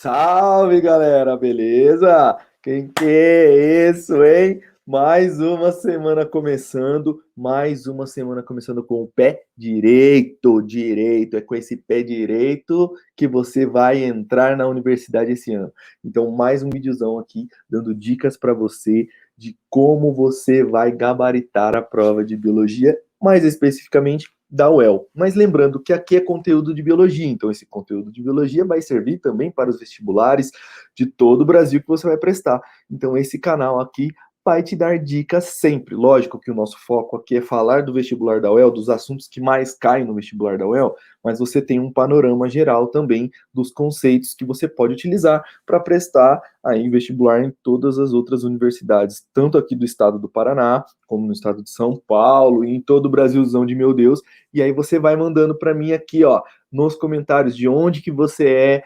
Salve, galera, beleza? Quem que é isso, hein? Mais uma semana começando com o pé direito. É com esse pé direito que você vai entrar na universidade esse ano. Então, mais um videozão aqui dando dicas para você de como você vai gabaritar a prova de biologia, mais especificamente da UEL. Mas lembrando que aqui é conteúdo de biologia, então esse conteúdo de biologia vai servir também para os vestibulares de todo o Brasil que você vai prestar. Então esse canal aqui vai te dar dicas sempre. Lógico que o nosso foco aqui é falar do vestibular da UEL, dos assuntos que mais caem no vestibular da UEL, mas você tem um panorama geral também dos conceitos que você pode utilizar para prestar aí vestibular em todas as outras universidades, tanto aqui do estado do Paraná, como no estado de São Paulo e em todo o Brasilzão de meu Deus. E aí você vai mandando para mim aqui, ó, nos comentários de onde que você é,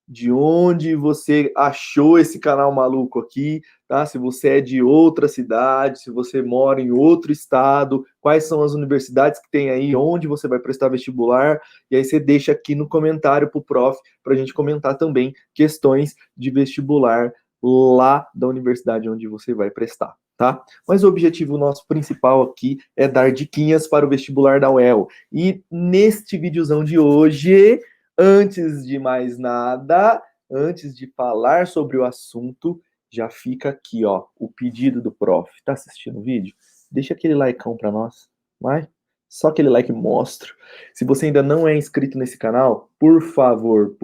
de onde você achou esse canal maluco aqui, tá? Se você é de outra cidade, se você mora em outro estado, quais são as universidades que tem aí, onde você vai prestar vestibular, e aí você deixa aqui no comentário pro prof, para a gente comentar também questões de vestibular lá da universidade onde você vai prestar, tá? Mas o objetivo nosso principal aqui é dar diquinhas para o vestibular da UEL. E neste videozão de hoje, antes de mais nada, antes de falar sobre o assunto, já fica aqui, ó, o pedido do prof. Tá assistindo o vídeo? Deixa aquele likeão para nós, vai? Só aquele like monstro. Se você ainda não é inscrito nesse canal, por favor,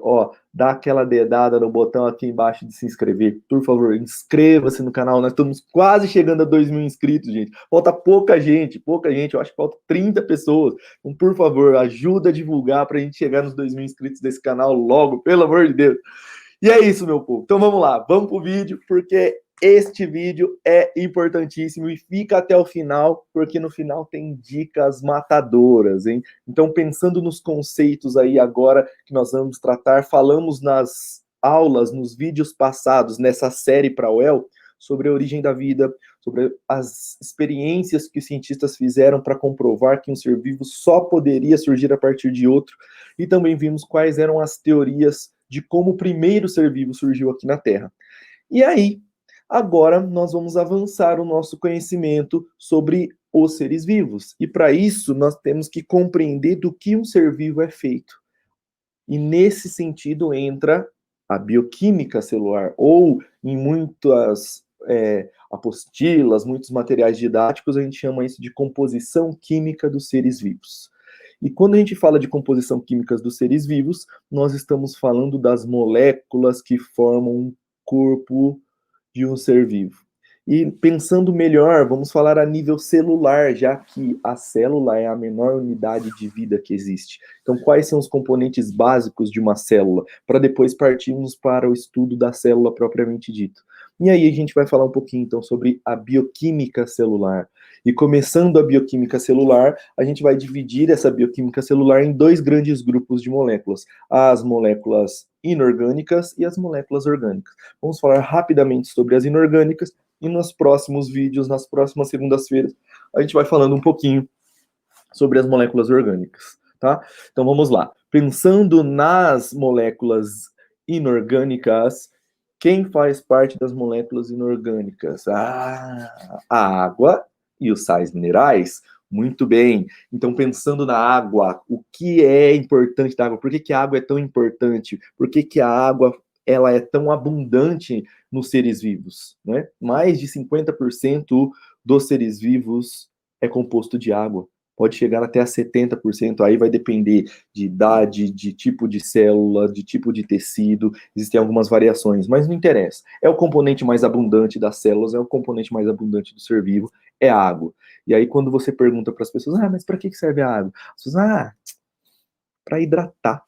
ó, dá aquela dedada no botão aqui embaixo de se inscrever. Por favor, inscreva-se no canal. Nós estamos quase chegando a 2.000 inscritos, gente. Falta pouca gente. Eu acho que falta 30 pessoas. Então, por favor, ajuda a divulgar para a gente chegar nos 2.000 inscritos desse canal logo, pelo amor de Deus. E é isso, meu povo. Então vamos lá, vamos pro vídeo, porque este vídeo é importantíssimo e fica até o final, porque no final tem dicas matadoras, hein? Então, pensando nos conceitos aí agora que nós vamos tratar, falamos nas aulas, nos vídeos passados, nessa série para a UEL, sobre a origem da vida, sobre as experiências que os cientistas fizeram para comprovar que um ser vivo só poderia surgir a partir de outro, e também vimos quais eram as teorias de como o primeiro ser vivo surgiu aqui na Terra. E aí, agora nós vamos avançar o nosso conhecimento sobre os seres vivos. E para isso, nós temos que compreender do que um ser vivo é feito. E nesse sentido entra a bioquímica celular, ou em muitas apostilas, muitos materiais didáticos, a gente chama isso de composição química dos seres vivos. E quando a gente fala de composição química dos seres vivos, nós estamos falando das moléculas que formam um corpo de um ser vivo. E pensando melhor, vamos falar a nível celular, já que a célula é a menor unidade de vida que existe. Então, quais são os componentes básicos de uma célula? Para depois partirmos para o estudo da célula propriamente dito. E aí a gente vai falar um pouquinho, então, sobre a bioquímica celular. E começando a bioquímica celular, a gente vai dividir essa bioquímica celular em dois grandes grupos de moléculas: as moléculas inorgânicas e as moléculas orgânicas. Vamos falar rapidamente sobre as inorgânicas e nos próximos vídeos, nas próximas segundas-feiras, a gente vai falando um pouquinho sobre as moléculas orgânicas, tá? Então vamos lá. Pensando nas moléculas inorgânicas, quem faz parte das moléculas inorgânicas? A água e os sais minerais. Muito bem. Então, pensando na água, o que é importante da água? Por que a água é tão importante? Por que a água ela é tão abundante nos seres vivos? Né? Mais de 50% dos seres vivos é composto de água. Pode chegar até a 70%, aí vai depender de idade, de tipo de célula, de tipo de tecido, existem algumas variações, mas não interessa. É o componente mais abundante das células, é o componente mais abundante do ser vivo, é a água. E aí quando você pergunta para as pessoas, mas para que serve a água? As pessoas, para hidratar.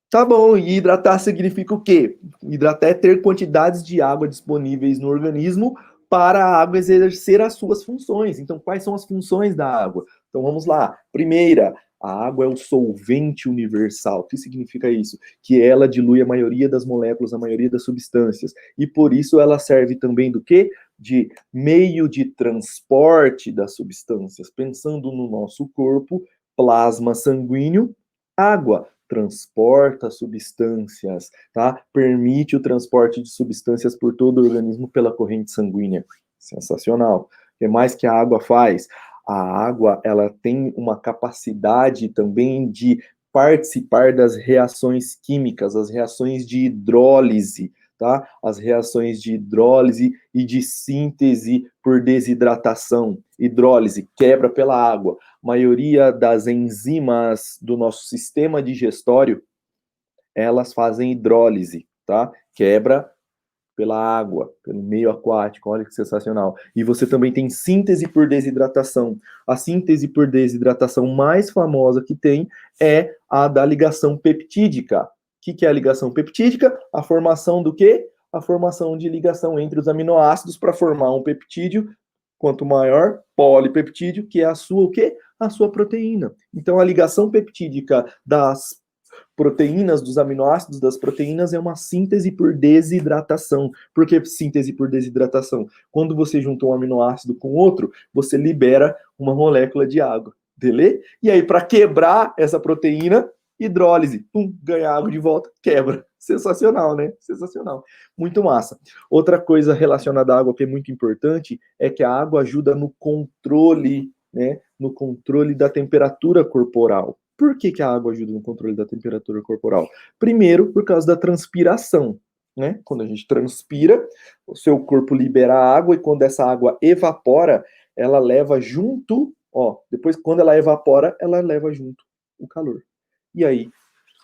Tá bom, e hidratar significa o quê? Hidratar é ter quantidades de água disponíveis no organismo para a água exercer as suas funções. Então, quais são as funções da água? Então, vamos lá. Primeira, a água é o solvente universal. O que significa isso? Que ela dilui a maioria das moléculas, a maioria das substâncias. E por isso ela serve também do quê? De meio de transporte das substâncias. Pensando no nosso corpo, plasma sanguíneo, água. transporta substâncias, tá? Permite o transporte de substâncias por todo o organismo pela corrente sanguínea. Sensacional. O que mais que a água faz? A água, ela tem uma capacidade também de participar das reações químicas, as reações de hidrólise, tá? As reações de hidrólise e de síntese por desidratação. Hidrólise, quebra pela água. A maioria das enzimas do nosso sistema digestório, elas fazem hidrólise, tá? Quebra pela água, pelo meio aquático, olha que sensacional. E você também tem síntese por desidratação. A síntese por desidratação mais famosa que tem é a da ligação peptídica. O que é a ligação peptídica? A formação do quê? A formação de ligação entre os aminoácidos para formar um peptídeo. Quanto maior, polipeptídeo, que é a sua o quê? A sua proteína. Então, a ligação peptídica das proteínas, dos aminoácidos das proteínas, é uma síntese por desidratação. Por que síntese por desidratação? Quando você junta um aminoácido com outro, você libera uma molécula de água, beleza? E aí, para quebrar essa proteína, hidrólise, pum, ganha água de volta, quebra. Sensacional, né? Sensacional. Muito massa. Outra coisa relacionada à água que é muito importante é que a água ajuda no controle, né? No controle da temperatura corporal. Por que a água ajuda no controle da temperatura corporal? Primeiro, por causa da transpiração, né? Quando a gente transpira, o seu corpo libera água e quando essa água evapora, ela leva junto, ó, depois quando ela evapora, ela leva junto o calor. E aí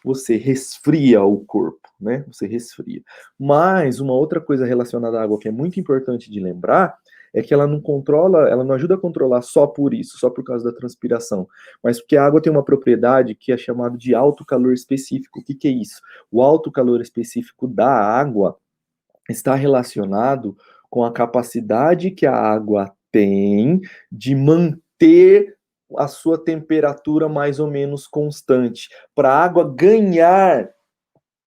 você resfria o corpo, né? Você resfria. Mas uma outra coisa relacionada à água que é muito importante de lembrar é que ela não controla, ela não ajuda a controlar só por isso, só por causa da transpiração, mas porque a água tem uma propriedade que é chamada de alto calor específico. O que é isso? O alto calor específico da água está relacionado com a capacidade que a água tem de manter a sua temperatura mais ou menos constante. Para a água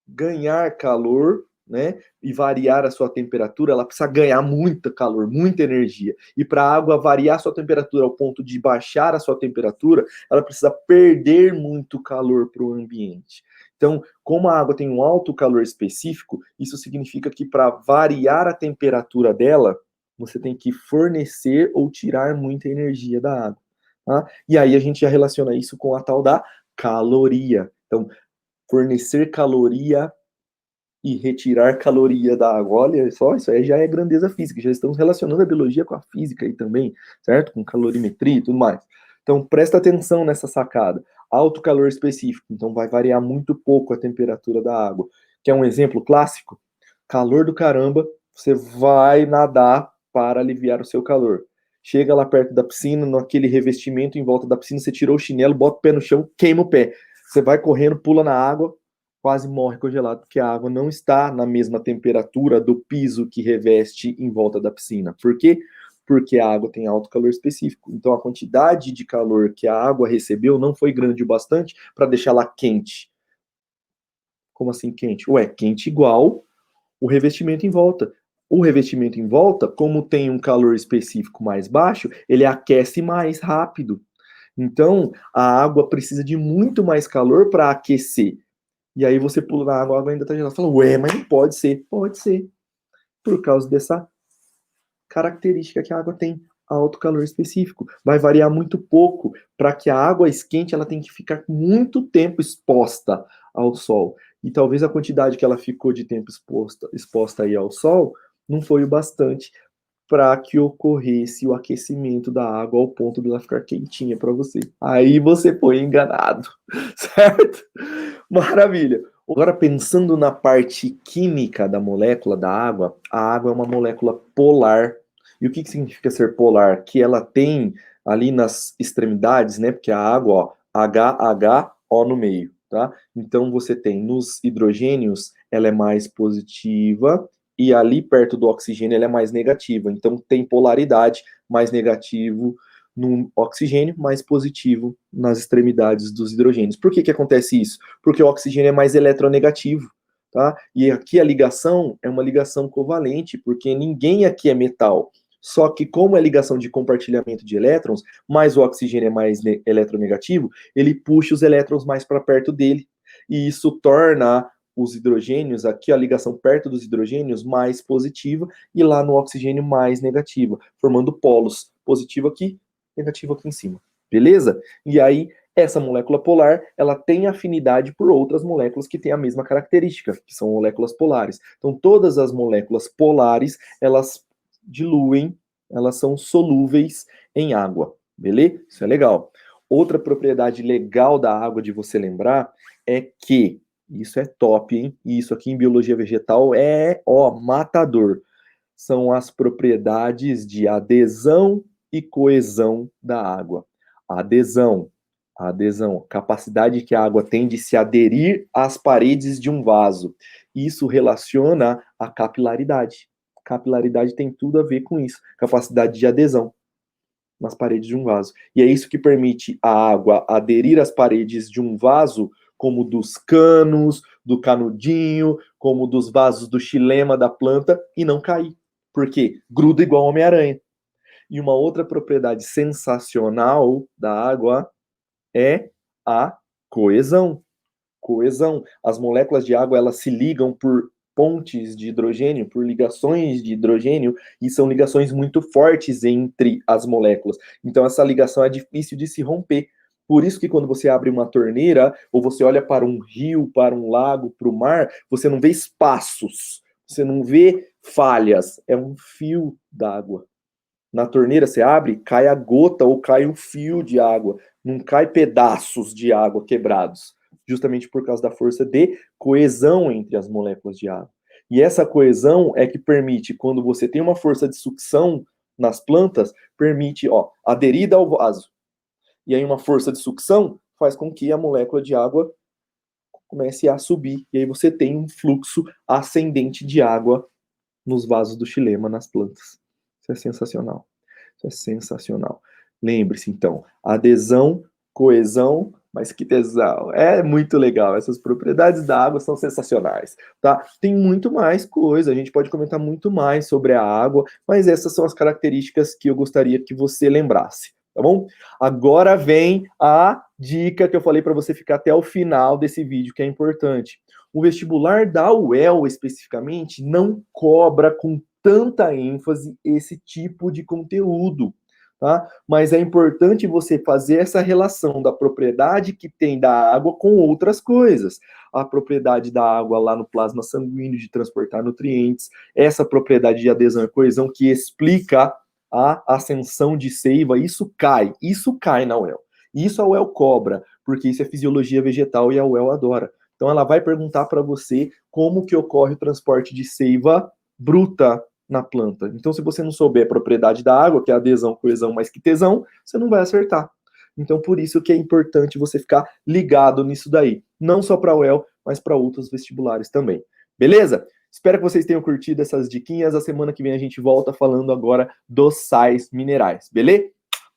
ganhar calor, né, e variar a sua temperatura, ela precisa ganhar muito calor, muita energia. E para a água variar a sua temperatura ao ponto de baixar a sua temperatura, ela precisa perder muito calor para o ambiente. Então, como a água tem um alto calor específico, isso significa que para variar a temperatura dela, você tem que fornecer ou tirar muita energia da água. Tá? E aí a gente já relaciona isso com a tal da caloria. Então, fornecer caloria e retirar caloria da água. Olha só, isso aí já é grandeza física, já estamos relacionando a biologia com a física aí também, certo? Com calorimetria e tudo mais. Então, presta atenção nessa sacada. Alto calor específico, então vai variar muito pouco a temperatura da água. Quer um exemplo clássico? Calor do caramba, você vai nadar para aliviar o seu calor. Chega lá perto da piscina, naquele revestimento em volta da piscina, você tirou o chinelo, bota o pé no chão, queima o pé. Você vai correndo, pula na água, quase morre congelado, porque a água não está na mesma temperatura do piso que reveste em volta da piscina. Por quê? Porque a água tem alto calor específico. Então a quantidade de calor que a água recebeu não foi grande o bastante para deixá-la quente. Como assim quente? Ué, quente igual o revestimento em volta. O revestimento em volta, como tem um calor específico mais baixo, ele aquece mais rápido. Então, a água precisa de muito mais calor para aquecer. E aí você pula na água, a água ainda está gelada. Fala, ué, mas não pode ser. Pode ser. Por causa dessa característica que a água tem, alto calor específico. Vai variar muito pouco. Para que a água esquente, ela tem que ficar muito tempo exposta ao sol. E talvez a quantidade que ela ficou de tempo exposta aí ao sol não foi o bastante para que ocorresse o aquecimento da água ao ponto de ela ficar quentinha para você. Aí você foi enganado, certo? Maravilha. Agora, pensando na parte química da molécula da água, a água é uma molécula polar. E o que significa ser polar? Que ela tem ali nas extremidades, né? Porque a água, ó, HO no meio, tá? Então você tem nos hidrogênios, ela é mais positiva e ali perto do oxigênio ela é mais negativa. Então tem polaridade, mais negativo no oxigênio, mais positivo nas extremidades dos hidrogênios. Por que acontece isso? Porque o oxigênio é mais eletronegativo, tá? E aqui a ligação é uma ligação covalente, porque ninguém aqui é metal. Só que como é ligação de compartilhamento de elétrons, mais o oxigênio é mais eletronegativo, ele puxa os elétrons mais para perto dele. e isso torna os hidrogênios, aqui a ligação perto dos hidrogênios, mais positiva, e lá no oxigênio mais negativa, formando polos, positivo aqui, negativo aqui em cima. Beleza? E aí, essa molécula polar, ela tem afinidade por outras moléculas que têm a mesma característica, que são moléculas polares. Então, todas as moléculas polares, elas diluem, elas são solúveis em água. Beleza? Isso é legal. Outra propriedade legal da água de você lembrar é que, isso é top, hein? E isso aqui em biologia vegetal é, matador. São as propriedades de adesão e coesão da água. Adesão, capacidade que a água tem de se aderir às paredes de um vaso. Isso relaciona a capilaridade. Capilaridade tem tudo a ver com isso, capacidade de adesão nas paredes de um vaso. E é isso que permite a água aderir às paredes de um vaso, como dos canos, do canudinho, como dos vasos do xilema da planta, e não cair. Por quê? Gruda igual Homem-Aranha. E uma outra propriedade sensacional da água é a coesão. Coesão. As moléculas de água, elas se ligam por pontes de hidrogênio, por ligações de hidrogênio, e são ligações muito fortes entre as moléculas. Então, essa ligação é difícil de se romper. Por isso que quando você abre uma torneira, ou você olha para um rio, para um lago, para o mar, você não vê espaços, você não vê falhas, é um fio d'água. Na torneira você abre, cai a gota ou cai um fio de água, não cai pedaços de água quebrados, justamente por causa da força de coesão entre as moléculas de água. E essa coesão é que permite, quando você tem uma força de sucção nas plantas, permite, aderida ao vaso. E aí uma força de sucção faz com que a molécula de água comece a subir. E aí você tem um fluxo ascendente de água nos vasos do xilema, nas plantas. Isso é sensacional. Isso é sensacional. Lembre-se, então, adesão, coesão, mas que tesão. É muito legal. Essas propriedades da água são sensacionais, tá? Tem muito mais coisa, a gente pode comentar muito mais sobre a água, mas essas são as características que eu gostaria que você lembrasse, tá bom? Agora vem a dica que eu falei para você ficar até o final desse vídeo, que é importante. O vestibular da UEL, especificamente, não cobra com tanta ênfase esse tipo de conteúdo, tá? Mas é importante você fazer essa relação da propriedade que tem da água com outras coisas. A propriedade da água lá no plasma sanguíneo de transportar nutrientes, essa propriedade de adesão e coesão que explica a ascensão de seiva, isso cai na UEL. Isso a UEL cobra, porque isso é fisiologia vegetal e a UEL adora. Então ela vai perguntar para você como que ocorre o transporte de seiva bruta na planta. Então, se você não souber a propriedade da água, que é adesão, coesão, mais que tesão, você não vai acertar. Então, por isso que é importante você ficar ligado nisso daí. Não só para a UEL, mas para outros vestibulares também. Beleza? Espero que vocês tenham curtido essas diquinhas. A semana que vem a gente volta falando agora dos sais minerais. Beleza?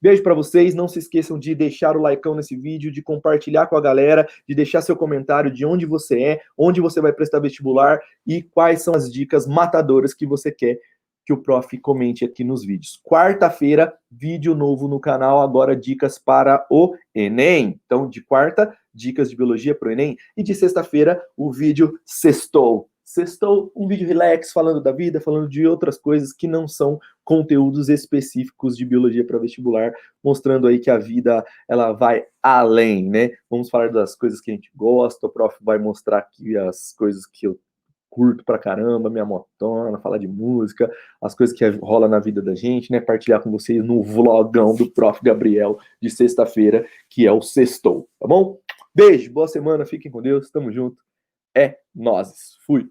Beijo para vocês, não se esqueçam de deixar o likeão nesse vídeo, de compartilhar com a galera, de deixar seu comentário de onde você é, onde você vai prestar vestibular e quais são as dicas matadoras que você quer que o prof comente aqui nos vídeos. Quarta-feira, vídeo novo no canal, agora dicas para o Enem. Então, de quarta, dicas de biologia para o Enem, e de sexta-feira, o vídeo Sextou. Sextou, um vídeo relax, falando da vida, falando de outras coisas que não são conteúdos específicos de biologia para vestibular, mostrando aí que a vida, ela vai além, né? Vamos falar das coisas que a gente gosta, o prof vai mostrar aqui as coisas que eu curto pra caramba, minha motona, falar de música, as coisas que rola na vida da gente, né? Partilhar com vocês no vlogão do prof. Gabriel de sexta-feira, que é o Sextou, tá bom? Beijo, boa semana, fiquem com Deus, tamo junto. É nozes. Fui.